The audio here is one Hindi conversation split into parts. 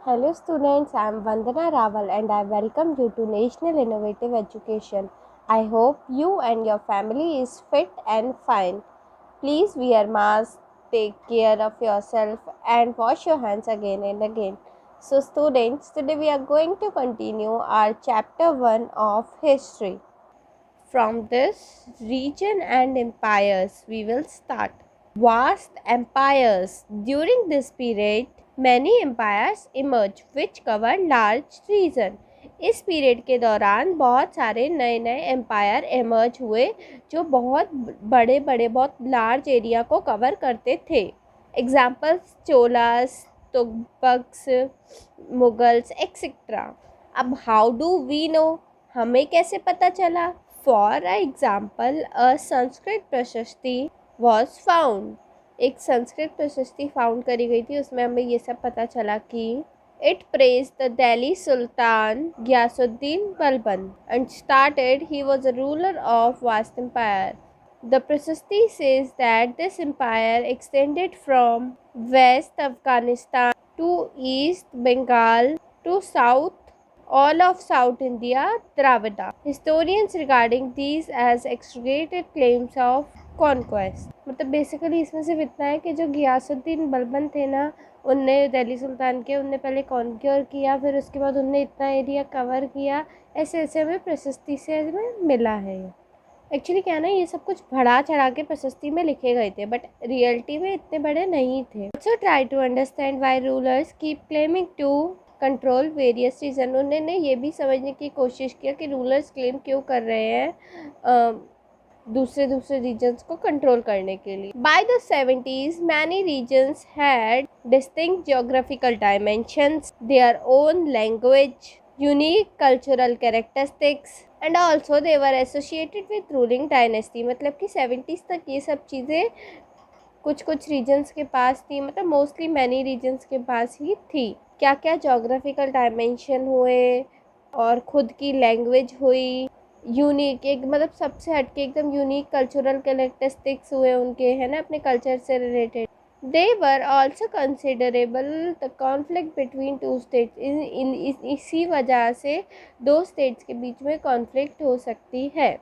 Hello students, I am Vandana Rawal and I welcome you to National Innovative Education. I hope you and your family is fit and fine. Please wear mask, take care of yourself and wash your hands again and again. So students, today we are going to continue our chapter 1 of history. From this region and empires, we will start. Vast empires. During this period, many empires emerged which covered large region. इस पीरियड के दौरान बहुत सारे नए नए एम्पायर एमर्ज हुए जो बहुत बड़े बड़े बहुत लार्ज एरिया को कवर करते थे. Examples Cholas, Tughlaqs, Mughals etcetera. अब हाउ डू वी नो, हमें कैसे पता चला? फॉर एग्जाम्पल अ संस्कृत प्रशस्ति वॉज फाउंड. एक संस्कृत प्रशस्ति फाउंड करी गई थी, उसमें हमें ये सब पता चला कि it praise the Delhi sultan Ghiyasuddin Balban and started he was a ruler of vast empire. The Prashasti says that this empire extended from West Afghanistan to East Bengal to South all of South India, Dravida. Historians regarding these as exaggerated claims of conquest. मतलब बेसिकली इसमें सिर्फ इतना है कि जो गियासुद्दीन बलबन थे ना, उनने दिल्ली सुल्तान के उनने पहले कॉन्क्योर किया, फिर उसके बाद उनने इतना एरिया कवर किया, ऐसे ऐसे हमें प्रशस्ति से हमें मिला है. एक्चुअली क्या ना, ये सब कुछ बढ़ा चढ़ा के प्रशस्ति में लिखे गए थे, बट रियलिटी में इतने बड़े नहीं थे. So try to understand why rulers keep claiming to control various region. उन्होंने ये भी समझने की कोशिश किया कि रूलर्स क्लेम क्यों कर रहे हैं दूसरे रीजन्स को कंट्रोल करने के लिए. By the 70s many reasons had distinct geographical dimensions, their own language, unique cultural characteristics and also they were associated with ruling dynasty. मतलब कि 70s तक ये सब चीज़ें कुछ रीजन्स के पास थी, मतलब मोस्टली मैनी रीजन्स के पास ही थी. क्या क्या जोग्राफिकल डायमेंशन हुए और ख़ुद की लैंग्वेज हुई, यूनिक एक मतलब सबसे हटके एकदम यूनिक कल्चरल कैरेक्टरिस्टिक्स हुए उनके, है ना, अपने कल्चर से related. They were also considerable the conflict between two states. इसी वजह से दो स्टेट्स के बीच में कॉन्फ्लिक्ट हो सकती है.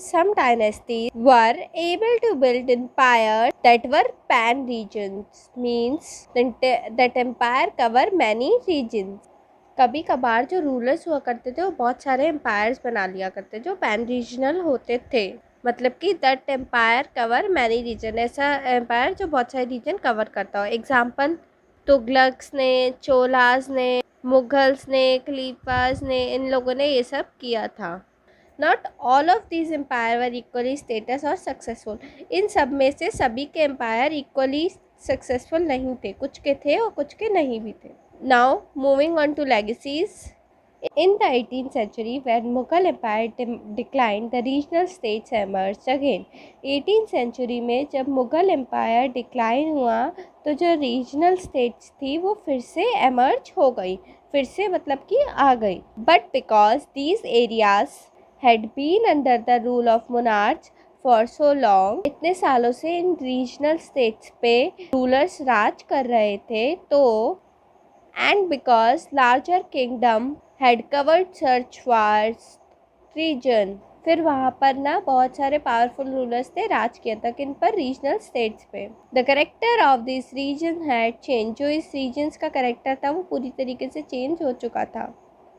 Some dynasties were able to build empires that were pan-regions, means that empire cover many regions. कभी कभार जो रूलर्स हुआ करते थे वो बहुत सारे एम्पायर्स बना लिया करते जो पैन रीजनल होते थे. मतलब कि that empire cover many region, ऐसा एम्पायर जो बहुत सारे रीजन कवर करता हो. एग्जाम्पल तुगलक्स ने, चोलास ने, मुगल्स ने, खलीफास ने, इन लोगों ने ये सब किया था. Not all of these empire were equally status और सक्सेसफुल. इन सब में से सभी के एम्पायर इक्वली सक्सेसफुल नहीं थे, कुछ के थे और कुछ के नहीं भी थे. Now moving on to legacies. In the 18th century, when Mughal Empire declined, the regional states emerged again. 18th century में जब मुग़ल एम्पायर डिक्लाइन हुआ तो जो रीजनल स्टेट्स थी वो फिर से एमर्ज हो गई, फिर से मतलब कि आ गई. But because these areas had been under the rule of monarchs for so long, इतने सालों से इन रीजनल स्टेट्स पे रूलर्स राज कर रहे थे, तो and because larger kingdom had covered such vast region, फिर वहाँ पर ना बहुत सारे पावरफुल रूलर्स थे, राज किया था किन पर, रीजनल स्टेट्स पे. The character of this region had change. जो इस रीजन्स का करेक्टर था वो पूरी तरीके से चेंज हो चुका था.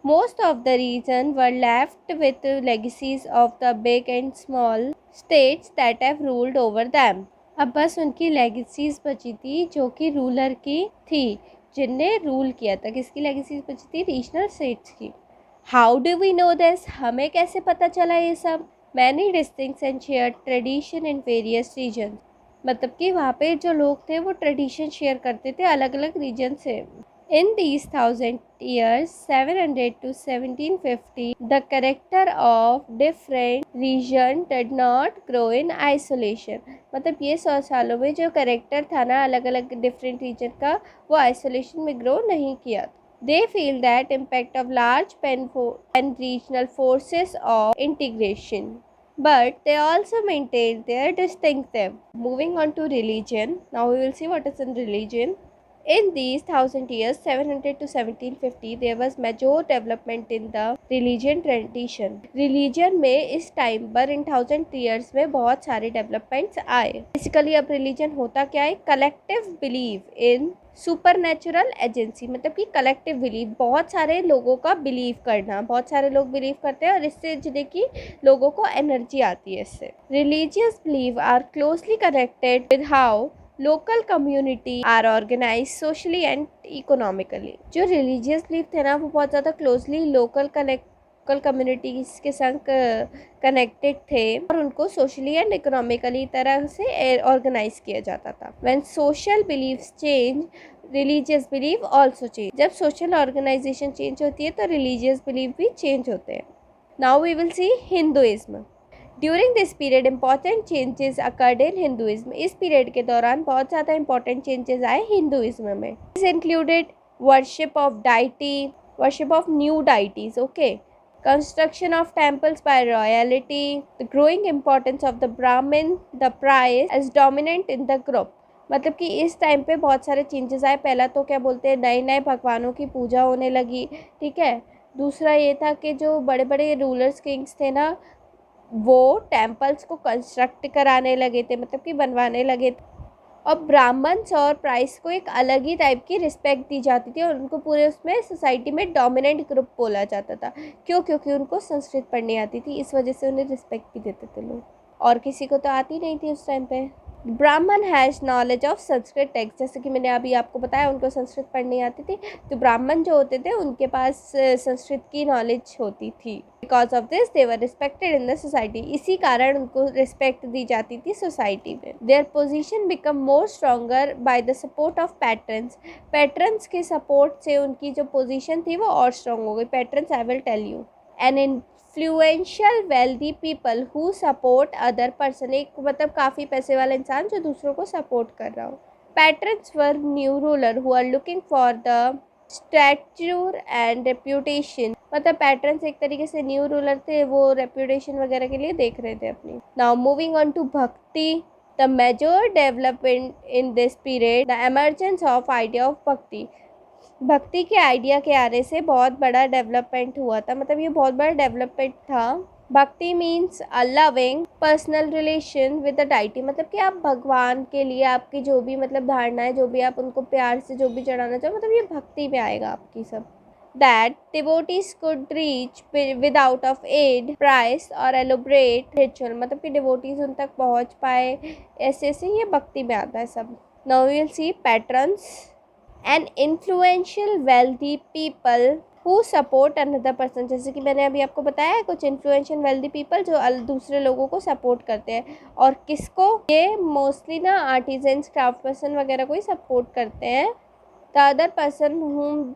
Most of the region were left with legacies of the big and small states that have ruled over them. अब बस उनकी लेगेसीज बची थी जो कि रूलर की थी, जिनने रूल किया था. किसकी लेगेसीज बची थी? रीजनल स्टेट्स की. How do we know this, हमें कैसे पता चला ये सब? Many distinct and share tradition in various region. मतलब कि वहाँ पे जो लोग थे वो ट्रेडिशन शेयर करते थे अलग अलग रीजन से. In these 1000 years, 700 to 1750, the character of different region did not grow in isolation. मतलब ये 100 सालों में जो करेक्टर था ना अलग अलग डिफरेंट रीजन का, वो आइसोलेशन में ग्रो नहीं किया. They feel that impact of large pan-regional forces of integration, but they also maintain their distinctive. Moving on to religion. Now we will see what is in religion. In these 1000 years, 700 to 1750, there was major development in the religion tradition. Religion में इस टाइम पर इन 1000 years में बहुत सारे डेवलपमेंट्स आए. बेसिकली अब रिलीजन होता क्या है? Collective believe in super natural agency, मतलब कि कलेक्टिव बिलीव, बहुत सारे लोगों का बिलीव करना, बहुत सारे लोग बिलीव करते हैं और इससे जिन्हें कि लोगों को एनर्जी आती है इससे. Religious belief are closely connected with how local community are organise socially and economically. जो रिलीजियस बिलीव थे ना, वो बहुत ज़्यादा क्लोजली लोकल कम्युनिटीज़ के संग कनेक्टेड थे और उनको सोशली एंड इकोनॉमिकली तरह से ऑर्गेनाइज किया जाता था. When social beliefs change, religious belief also change. जब सोशल ऑर्गेनाइजेशन चेंज होती है तो रिलीजियस बिलीव भी चेंज होते हैं. Now we will see Hinduism. During this period important changes occurred in Hinduism. इस पीरियड के दौरान बहुत ज़्यादा इंपॉर्टेंट चेंजेस आए हिंदुइज्म में. This included worship of deity, worship of new deities, okay, construction of temples by royalty, the growing importance of the Brahmin, the priest as dominant in the group. मतलब कि इस टाइम पे बहुत सारे चेंजेस आए. पहला तो क्या बोलते हैं, नए नए भगवानों की पूजा होने लगी, ठीक है. दूसरा ये था कि जो बड़े बड़े रूलर्स किंग्स थे ना, वो टेम्पल्स को कंस्ट्रक्ट कराने लगे थे, मतलब कि बनवाने लगे थे. और ब्राह्मण्स और प्राइस को एक अलग ही टाइप की रिस्पेक्ट दी जाती थी और उनको पूरे उसमें सोसाइटी में डोमिनेंट ग्रुप बोला जाता था. क्यों? क्योंकि उनको संस्कृत पढ़नी आती थी, इस वजह से उन्हें रिस्पेक्ट भी देते थे लोग, और किसी को तो आती नहीं थी उस टाइम पे. ब्राह्मण has knowledge of Sanskrit text. जैसे कि मैंने अभी आपको बताया, उनको संस्कृत पढ़नी आती थी, तो ब्राह्मण जो होते थे उनके पास संस्कृत की नॉलेज होती थी. Because of this they were respected in the society. इसी कारण उनको रिस्पेक्ट दी जाती थी सोसाइटी में. Their position become more stronger by the support of patrons. Patrons के सपोर्ट से उनकी जो पोजीशन थी वो और स्ट्रॉन्ग हो गई. Patrons I will tell you. An influential wealthy people who support other person. एक मतलब काफ़ी पैसे वाला इंसान जो दूसरों को सपोर्ट कर रहा हो. Patrons were new ruler who are looking for the stature and reputation. मतलब पैट्रन्स एक तरीके से न्यू रूलर थे, वो रेप्यूटेशन वगैरह के लिए देख रहे थे अपनी. Now moving on to bhakti. The major development in this period the emergence of idea of bhakti. भक्ति के आइडिया के आने से बहुत बड़ा डेवलपमेंट हुआ था, मतलब ये बहुत बड़ा डेवलपमेंट था. भक्ति means a loving personal relation with the deity. मतलब कि आप भगवान के लिए आपकी जो भी मतलब धारणा है, जो भी आप उनको प्यार से जो भी चढ़ाना चाहो, मतलब ये भक्ति में आएगा आपकी सब. That devotees could reach without of aid, price और एलोबरेट रिचुअल. मतलब कि डिवोटीज उन तक पहुँच पाए ऐसे ऐसे, ये भक्ति में आता है सब. Now we will see patrons. An influential wealthy people who support another person. जैसे कि मैंने अभी आपको बताया है, कुछ इन्फ्लुएंशियल वेल्दी पीपल जो दूसरे लोगों को सपोर्ट करते हैं. और किसको? ये मोस्टली ना आर्टिजन्स, क्राफ्ट पर्सन वगैरह को ही सपोर्ट करते हैं. The other person whom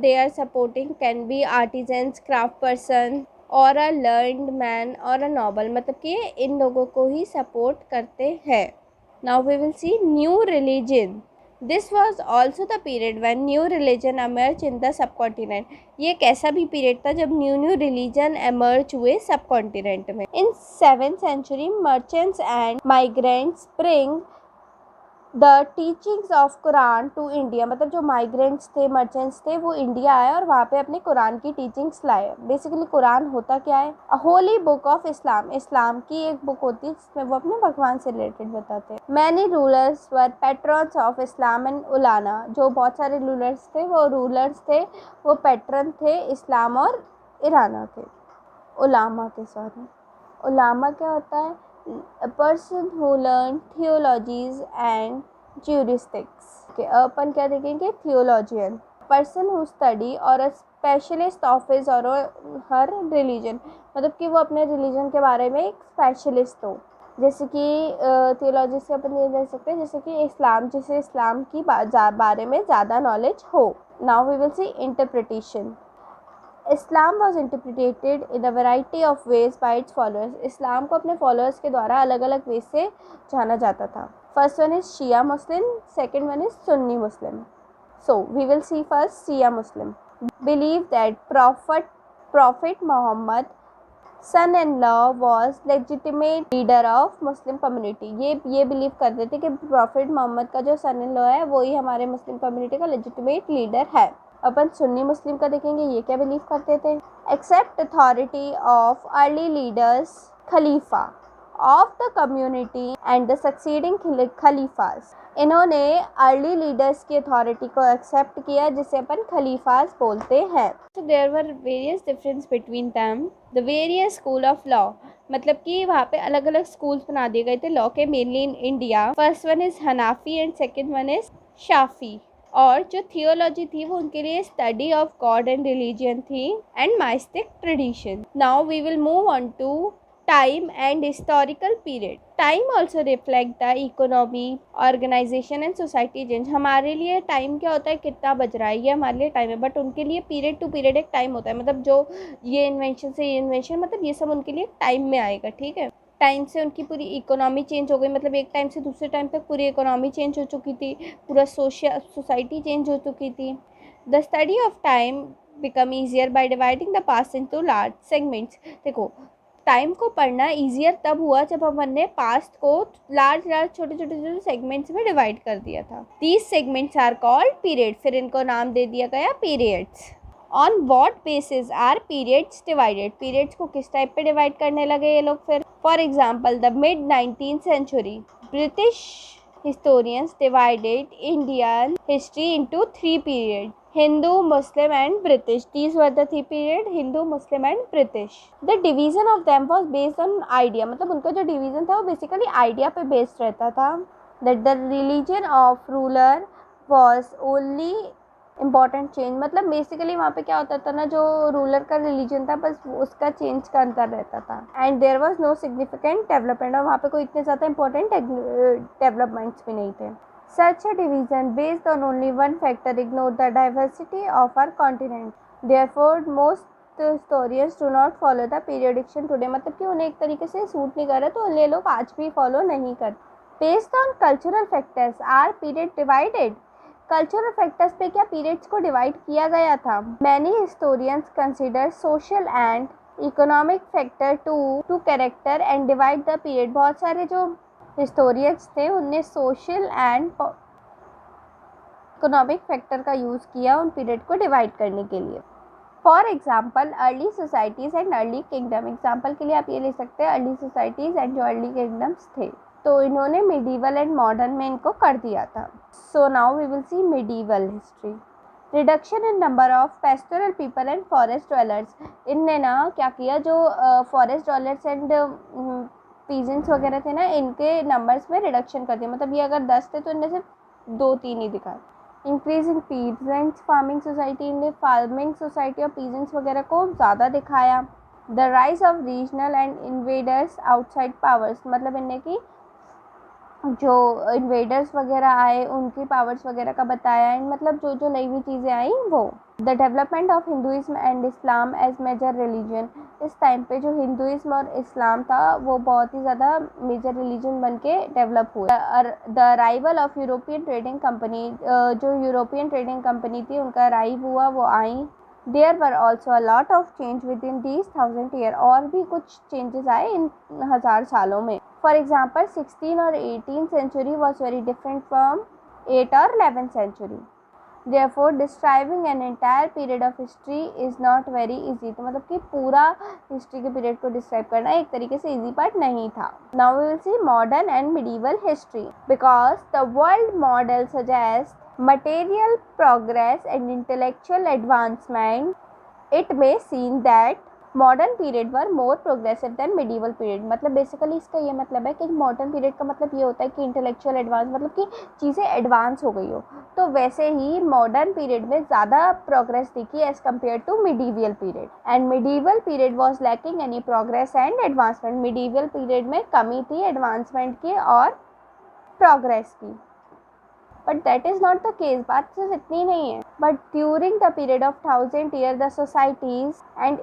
they are supporting can be artisans, craft person और अ लर्नड मैन और अ नॉबल. मतलब कि इन लोगों को ही सपोर्ट करते हैं. Now we will see new religion. This was also the period when new religion emerged in the subcontinent. ये एक ऐसा भी पीरियड था जब न्यू रिलीजन एमर्ज हुए सब कॉन्टिनेंट में. In 7th century merchants and migrants bring the teachings of Quran to India. मतलब जो माइग्रेंट्स थे, मर्चेंट्स थे, वो इंडिया आए और वहाँ पे अपने कुरान की टीचिंग्स लाए. बेसिकली कुरान होता क्या है? अ होली बुक ऑफ इस्लाम. इस्लाम की एक बुक होती है जिसमें वो अपने भगवान से रिलेटेड बताते हैं. Many rulers were patrons of Islam and ulama. जो बहुत सारे रूलर्स थे, वो पैट्रन थे इस्लाम और इराना थे. उलामा के, सॉरी, उलामा क्या होता है? A person who learned theologies and juristics. Okay, अपन क्या देखेंगे? theologian. Person who study or a specialist of his or her religion. मतलब कि वो अपने रिलीजन के बारे में एक स्पेशलिस्ट हो. जैसे कि थियोलॉजी से अपन ये देख सकते हैं, जैसे कि इस्लाम, जिसे इस्लाम की बारे में ज़्यादा नॉलेज हो. Now we will see interpretation. Islam was interpreted in a variety of ways by its followers. Islam को अपने फॉलोअर्स के द्वारा अलग अलग वे से जाना जाता था. First one is Shia Muslim, second one is Sunni Muslim. So we will see first Shia Muslim. Believe that prophet Muhammad son in law was legitimate leader of Muslim community. ये बिलीव करते थे कि प्रॉफिट मोहम्मद का जो सन इन लॉ है वही हमारे मुस्लिम कम्युनिटी का लेजिटिमेट लीडर है। अपन सुन्नी मुस्लिम का देखेंगे, ये क्या बिलीव करते थे? Accept authority of early leaders khalifa of the community and the succeeding khalifas. इन्होंने अर्ली लीडर्स की अथॉरिटी को एक्सेप्ट किया, जिसे अपन खलीफास बोलते हैं। So there were various difference between them. The various school of law, मतलब कि वहाँ पे अलग अलग स्कूल्स बना दिए गए थे लॉ के, mainly in India. First one is Hanafi and second one is Shafi. और जो थियोलॉजी थी वो उनके लिए study of God and religion थी and mystic tradition. Now we will move on to time and historical period. Time also reflect the economy, organization and society change. हमारे लिए टाइम क्या होता है, कितना बज रहा है, ये हमारे लिए टाइम है, बट उनके लिए पीरियड टू पीरियड एक टाइम होता है। मतलब जो ये इन्वेंशन से ये इन्वेंशन, मतलब ये सब उनके लिए टाइम में आएगा, ठीक है। टाइम से उनकी पूरी इकोनॉमी चेंज हो गई, मतलब एक टाइम से दूसरे टाइम तक पूरी इकोनॉमी चेंज हो चुकी थी, पूरा सोसाइटी चेंज हो चुकी थी। The study of time become easier by dividing the past into large segments. देखो, टाइम को पढ़ना ईजियर तब हुआ जब अपन ने पास्ट को लार्ज छोटे छोटे सेगमेंट्स में डिवाइड कर दिया था। These segments are called period, फिर इनको नाम दे दिया गया periods. On what basis are periods divided? Periods को किस टाइप पे डिवाइड करने लगे ये लोग फिर? For example, the mid 19th century British historians divided Indian history into 3 periods: Hindu, Muslim and British. These were the 3 periods: Hindu, Muslim and British. The division of them was based on idea, मतलब उनका जो division था वो basically idea पे based रहता था, that the religion of ruler was only important change. मतलब बेसिकली वहाँ पे क्या होता था ना, जो रूलर का रिलीजन था बस उसका चेंज का अंतर रहता था। And there was no significant development, और वहाँ पे कोई इतने ज़्यादा इंपॉर्टेंट डेवलपमेंट्स भी नहीं थे। Such a division based on only one factor ignore the diversity of our continent, therefore most historians do not follow the periodisation today. मतलब कि उन्हें एक तरीके से सूट नहीं कर रहा, तो ये लोग आज भी फॉलो नहीं करते। Based on cultural factors are period divided. Cultural factors पे क्या पीरियड्स को डिवाइड किया गया था? Many historians consider social and economic factor to character and divide the period. बहुत सारे जो हिस्टोरियंस थे उनने सोशल एंड इकोनॉमिक फैक्टर का यूज़ किया उन पीरियड को डिवाइड करने के लिए। For example, early societies and early kingdom. Example के लिए आप ये ले सकते हैं अर्ली सोसाइटीज़ एंड जो अर्ली किंगडम्स थे, तो इन्होंने मिडीवल एंड मॉडर्न में इनको कर दिया था। So now we will see medieval history. Reduction in number of pastoral people and forest dwellers. इनने ना क्या किया, जो फॉरेस्ट ड्वेलर्स एंड पीजेंट्स वगैरह थे ना, इनके नंबर्स में रिडक्शन कर दिया। मतलब ये अगर 10 थे तो इनने सिर्फ 2-3 ही दिखाए। Increase in peasants farming society, इनने फार्मिंग सोसाइटी और पीजेंट्स वगैरह को ज़्यादा दिखाया। The rise of regional and invaders outside powers, मतलब इनने की जो इन्वेडर्स वगैरह आए उनकी पावर्स वगैरह का बताया, एंड मतलब जो जो नई नई चीज़ें आई वो। The development of Hinduism and Islam as major religion. इस टाइम पे जो हिंदुइज्म और इस्लाम था वो बहुत ही ज़्यादा मेजर रिलीजन बन के डेवलप हुआ। The arrival of European trading company, जो यूरोपियन ट्रेडिंग कंपनी थी उनका अराइव हुआ, वो आई। There were also a lot of change within these 1000 year, और भी कुछ चेंजेस आए इन 1000 सालों में। फॉर एग्जाम्पल, 16 और 18 century was very different from 8 और 11 century. Therefore, describing an entire period of history is not very easy. तो मतलब कि पूरा हिस्ट्री के पीरियड को डिस्क्राइब करना एक तरीके से इजी पार्ट नहीं था। Now we will see modern and medieval history. Because the world model suggests material progress and intellectual advancement, it may seem that modern period were more progressive than medieval period. मतलब बेसिकली इसका ये मतलब है कि मॉडर्न पीरियड का मतलब ये होता है कि इंटेलेक्चुअल एडवांस, मतलब कि चीज़ें एडवांस हो गई हो। तो वैसे ही मॉडर्न पीरियड में ज़्यादा प्रोग्रेस दिखी as compare to medieval period. And medieval period was lacking any progress and advancement. Medieval period में कमी थी एडवांसमेंट की और प्रोग्रेस की। But that is not the case, बात सिर्फ इतनी नहीं है। But during the period of 1000 year the societies and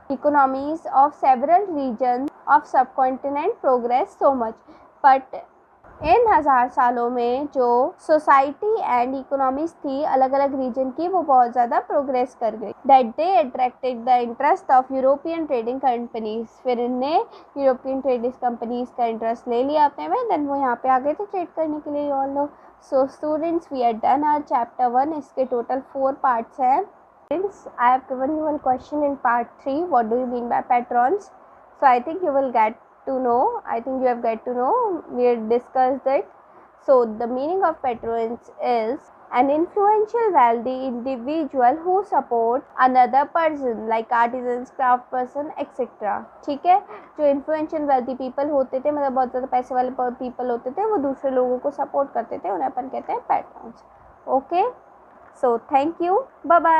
economies of several regions of subcontinent progress so much. But इन 1000 सालों में जो सोसाइटी एंड इकोनॉमीज थी अलग अलग रीजन की, वो बहुत ज़्यादा प्रोग्रेस कर गई। That they attracted the interest of European trading companies, फिर इनने यूरोपियन ट्रेडिंग कंपनीज का इंटरेस्ट ले लिया अपने में, देन वो यहाँ पे आ गए थे ट्रेड करने के लिए ऑल लोग। So students we are done our chapter 1, इसके टोटल 4 पार्ट्स हैं। Students, I have given you one question in part 3, what do you mean by patrons? So I think you will get to know, I think you have get to know, we have discussed it. So the meaning of patrons is an influential wealthy individual who supports another person like artisans, craft person etc. ठीक है, जो influential wealthy people होते थे, मतलब बहुत ज़्यादा पैसे वाले people होते थे, वो दूसरे लोगों को support करते थे, उन्हें अपन कहते हैं patrons. Okay, so thank you, bye bye.